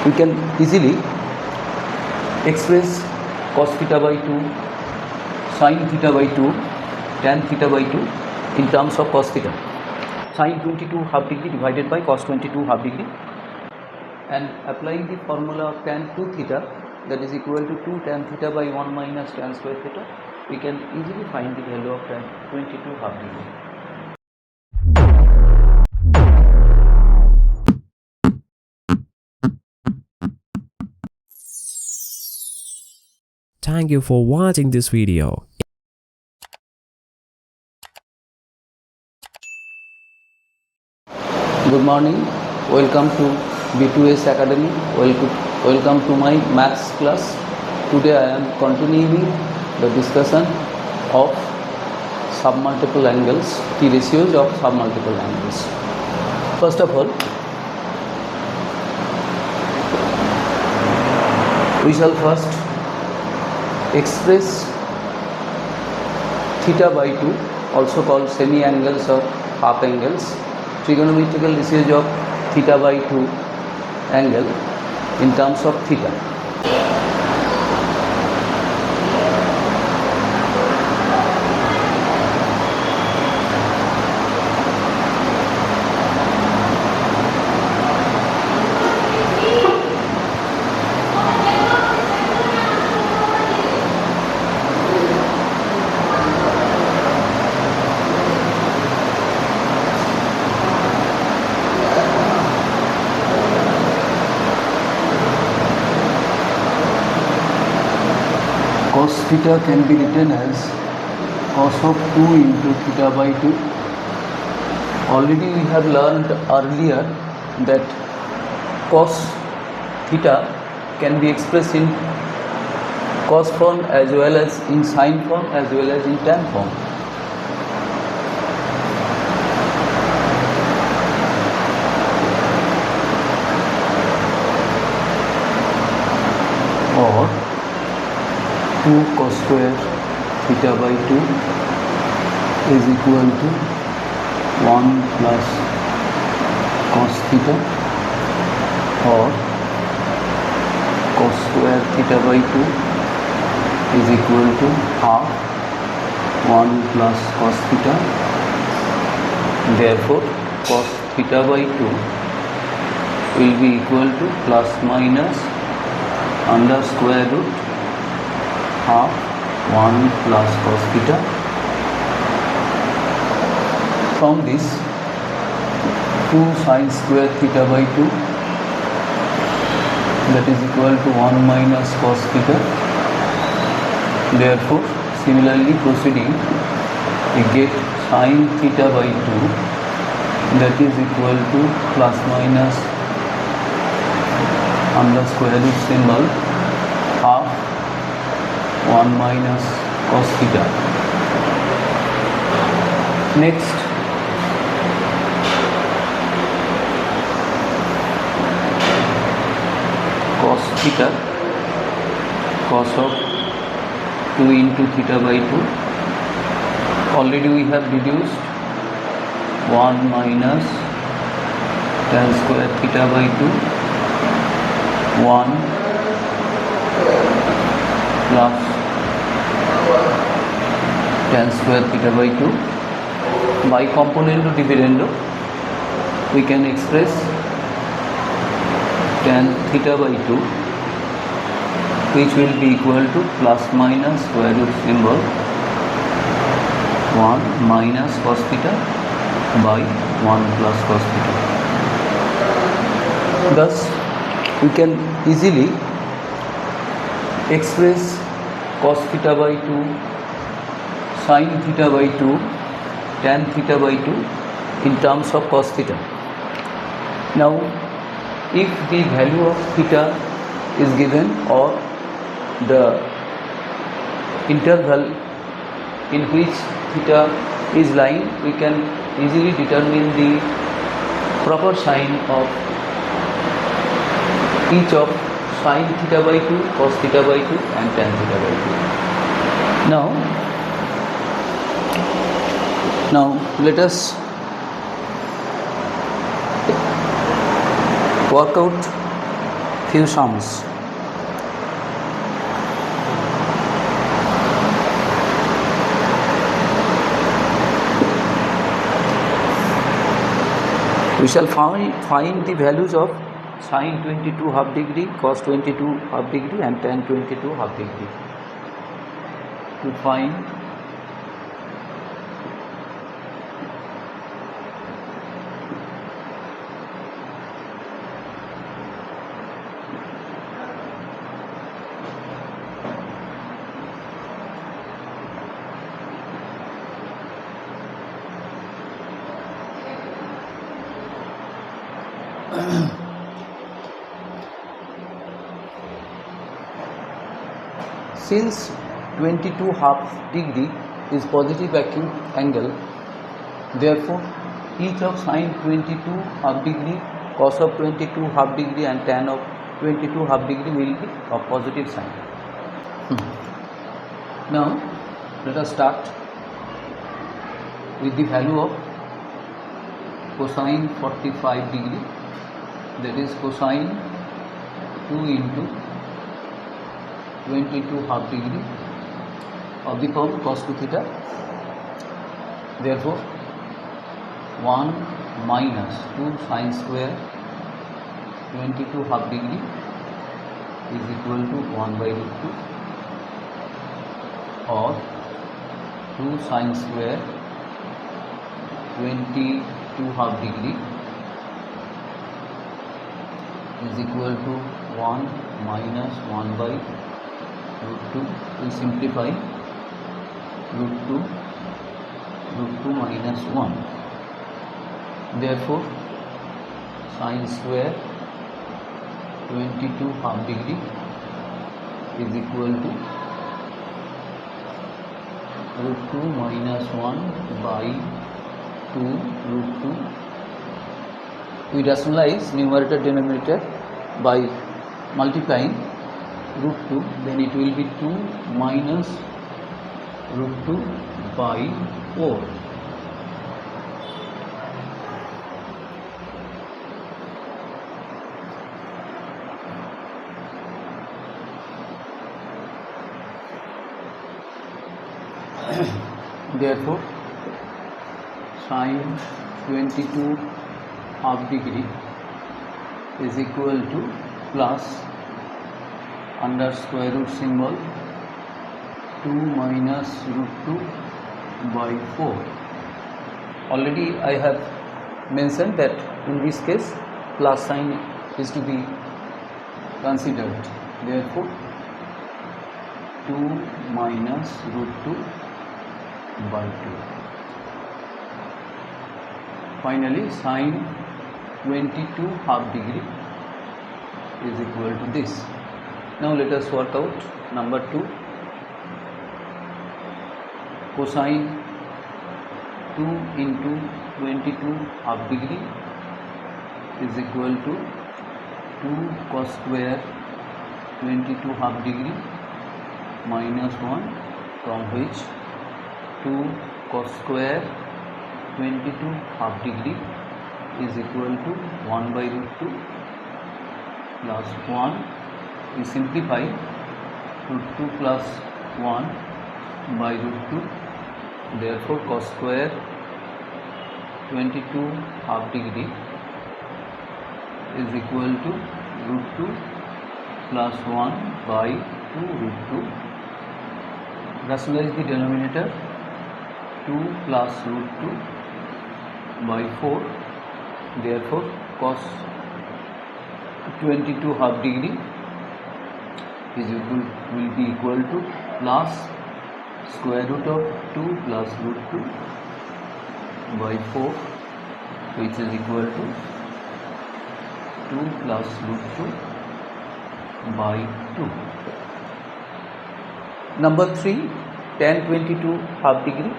we can easily express cos theta by 2, sin theta by 2, tan theta by 2 in terms of cos theta. Sin 22 half degree divided by cos 22 half degree, and applying the formula of tan 2 theta, that is equal to 2 tan theta by 1 minus tan square theta, we can easily find the value of tan 22 half degree. Thank you for watching this video. Good morning, welcome to btosacademy, welcome to my maths class. Today I am continuing the discussion of submultiple angles, key ratios of submultiple angles. First of all, we shall first express theta by 2, also called semi-angles or half angles, trigonometrical ratios of theta by 2 angle in terms of theta. Cos theta can be written as cos of 2 into theta by 2. Already we have learned earlier that cos theta can be expressed in cos form as well as in sin form as well as in tan form. Or 2 cos square theta by 2 is equal to 1 plus cos theta, or cos square theta by 2 is equal to half 1 plus cos theta. Therefore, cos theta by 2 will be equal to plus minus under square root half 1 plus cos theta. From this, 2 sin square theta by 2, that is equal to 1 minus cos theta. Therefore, similarly proceeding, we get sin theta by 2, that is equal to plus minus under square root symbol half 1 minus cos theta. Next, cos theta, cos of 2 into theta by 2. Already we have deduced 1 minus tan square theta by 2, 1 plus tan square theta by 2. By componendo dividendo, we can express tan theta by 2, which will be equal to plus minus square root symbol 1 minus cos theta by 1 plus cos theta. Thus, we can easily express cos theta by 2, sin theta by 2, tan theta by 2 in terms of cos theta. Now, if the value of theta is given or the interval in which theta is lying, we can easily determine the proper sign of each of sin theta by 2, cos theta by 2 and tan theta by 2. Now let us work out few sums. We shall find the values of sin 22 half degree, cos 22 half degree and tan 22 half degree. To find since 22 half degree is positive acute angle, therefore each of sin 22 half degree, cos of 22 half degree and tan of 22 half degree will be of positive sign. Now let us start with the value of cosine 45 degree, that is cosine 2 into 22 half degree of the form cos 2 theta. Therefore 1 minus 2 sin square 22 half degree is equal to 1 by root 2, or 2 sin square 22 half degree is equal to 1 minus 1 by root 2. We simplify root 2 minus 1. Therefore sin square 22 half degree is equal to root 2 minus 1 by 2 root 2. We rationalize numerator denominator by multiplying root 2, then it will be 2 minus root 2 by 4. Therefore sin 22 half degree is equal to plus under square root symbol 2 minus root 2 by 4. Already I have mentioned that in this case plus sign is to be considered. Therefore 2 minus root 2 by 2. Finally sin 22 half degree is equal to this. Now let us work out number 2. Cosine 2 into 22 half degree is equal to 2 cos square 22 half degree minus 1, from which 2 cos square 22 half degree is equal to 1 by root 2 plus 1. We simplify root 2 plus 1 by root 2. Therefore cos square 22 half degree is equal to root 2 plus 1 by 2 root 2. Rationalize the denominator, 2 plus root 2 by 4. Therefore cos 22 half degree will be equal to plus square root of 2 plus root 2 by 4, which is equal to 2 plus root 2 by 2. Number 3, tan 22 half degree,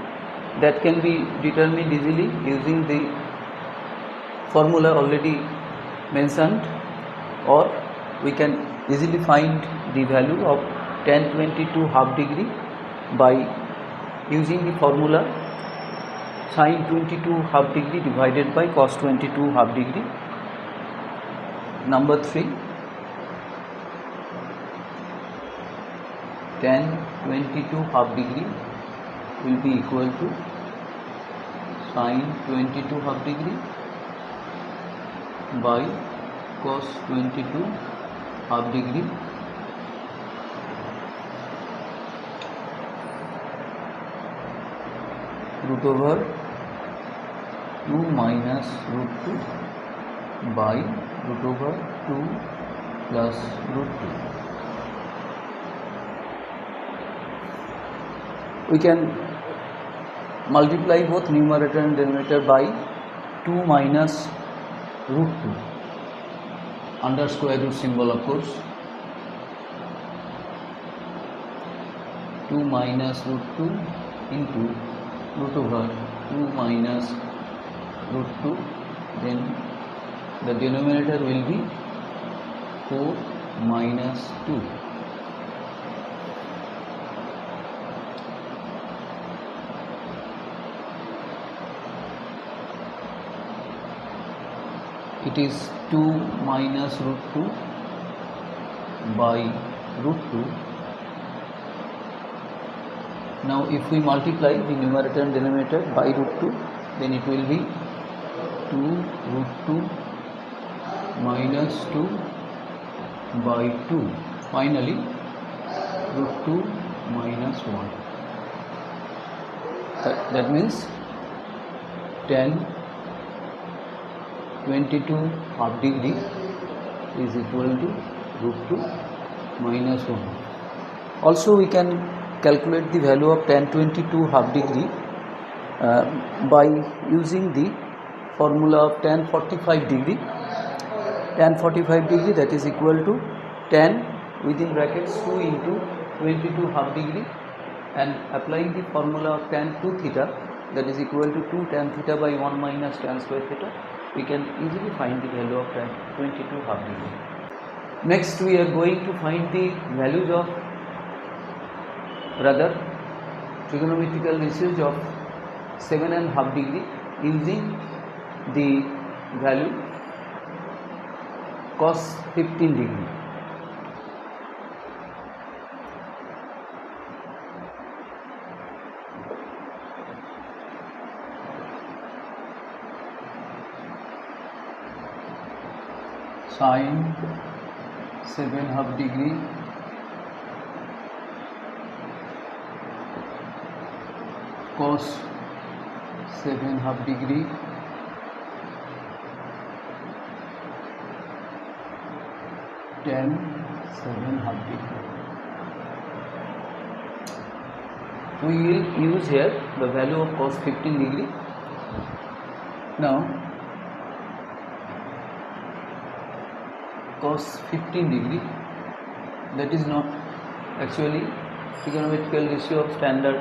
that can be determined easily using the formula already mentioned, or we can easily find the value of tan 22 half degree by using the formula sin 22 half degree divided by cos 22 half degree. Number 3, tan 22 half degree will be equal to sin 22 half degree by cos 22 half degree root over 2 minus root 2 by root over 2 plus root 2. We can multiply both numerator and denominator by 2 minus root 2 under square root symbol, of course. 2 minus root 2 into root over 2 minus root 2, then the denominator will be 4 minus 2. It is 2 minus root 2 by root 2. Now if we multiply the numerator and denominator by root 2, then it will be 2 root 2 minus 2 by 2. Finally root 2 minus 1. That means tan 22 half degree is equal to root 2 minus 1. Also we can calculate the value of tan 22 half degree by using the formula of tan 45 degree. Tan 45 degree, that is equal to tan within brackets 2 into 22 half degree, and applying the formula of tan 2 theta, that is equal to 2 tan theta by 1 minus tan square theta, we can easily find the value of tan 22 half degree. Next we are going to find the values of trigonometrical ratios of 7.5 degree using the value cos 15 degree. Sin 7.5 degree cos 7.5 degree tan 7.5 degree. We will use here the value of cos 15 degree. Now cos 15 degree, that is not actually trigonometrical ratio of standard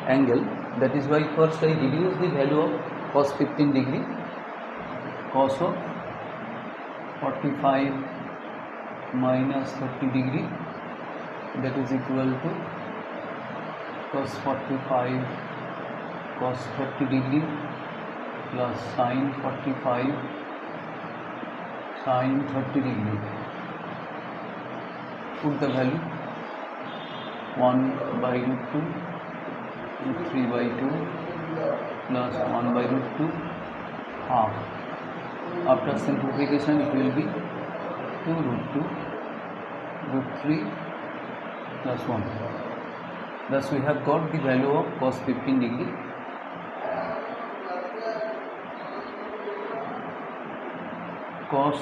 angle. That is why first I reduce the value of cos 15 degree. Cos of 45 minus 30 degree, that is equal to cos 45 cos 30 degree plus sin 45 sin 30 degree. Put the value 1 by root 2 root 3 by 2 plus 1 by root 2 half. After simplification it will be 2 root 2 root 3 plus 1. Thus we have got the value of cos 15 degree. Cos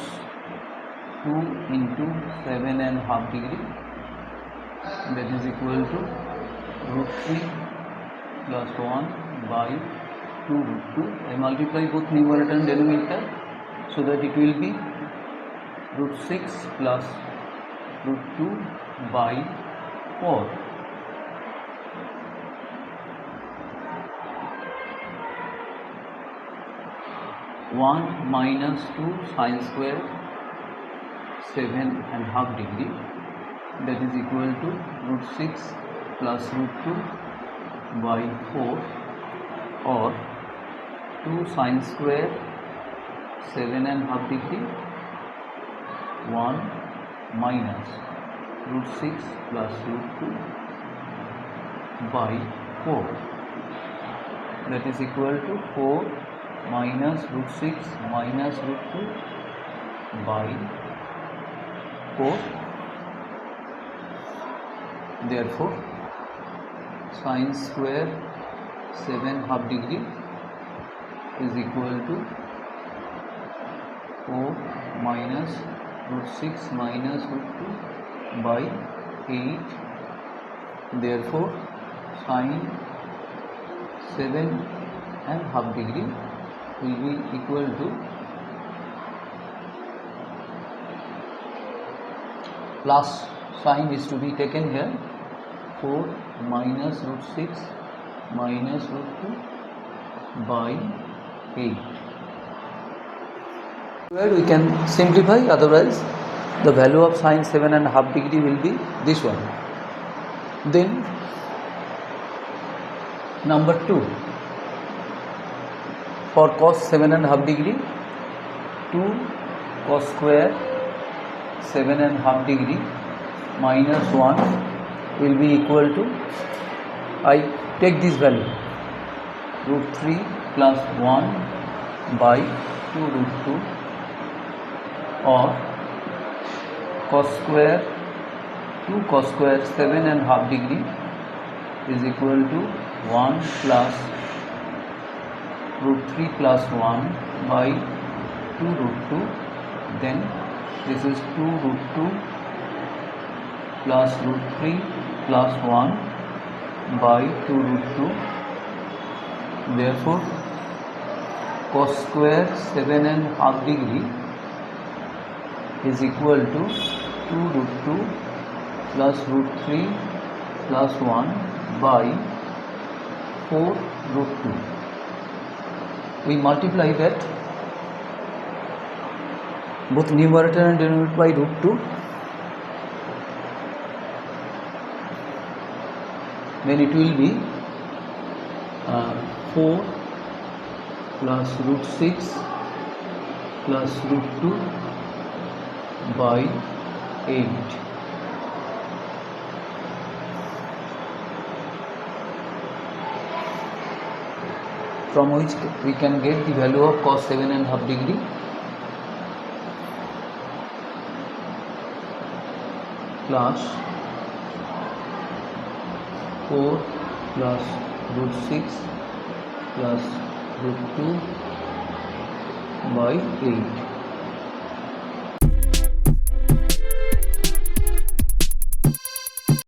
2 into 7.5 degree, that is equal to root 3 plus 1 by 2 root 2. I multiply both numerator and denominator so that it will be root 6 plus root 2 by 4. One minus 2 sin square 7.5 degree, that is equal to root 6 plus root 2 by 4, or 2 sin square 7.5 degree 1 minus root 6 plus root 2 by 4, that is equal to 4 minus root 6 minus root 2 by 4. Therefore sine square 7 half degree is equal to 4 minus root 6 minus root 2 by 8. Therefore sine 7 and half degree will be equal to plus sign is to be taken here, 4 minus root 6 minus root 2 by 8. Where we can simplify, otherwise the value of sine 7 and half degree will be this one. Then number 2, for cos 7 and half degree, 2 cos square 7 and half degree minus 1 will be equal to, I take this value, root 3 plus 1 by 2 root 2, or cos square 2 cos square 7 and half degree is equal to 1 plus root 3 plus 1 by 2 root 2. Then this is 2 root 2 plus root 3 plus 1 by 2 root 2. Therefore cos square 7 and half degree is equal to 2 root 2 plus root 3 plus 1 by 4 root 2. We multiply that both numerator and denominator by root 2, then it will be 4 plus root 6 plus root 2 by 8. From which we can get the value of cos 7 and half degree, plus 4 plus root 6 plus root 2 by 8.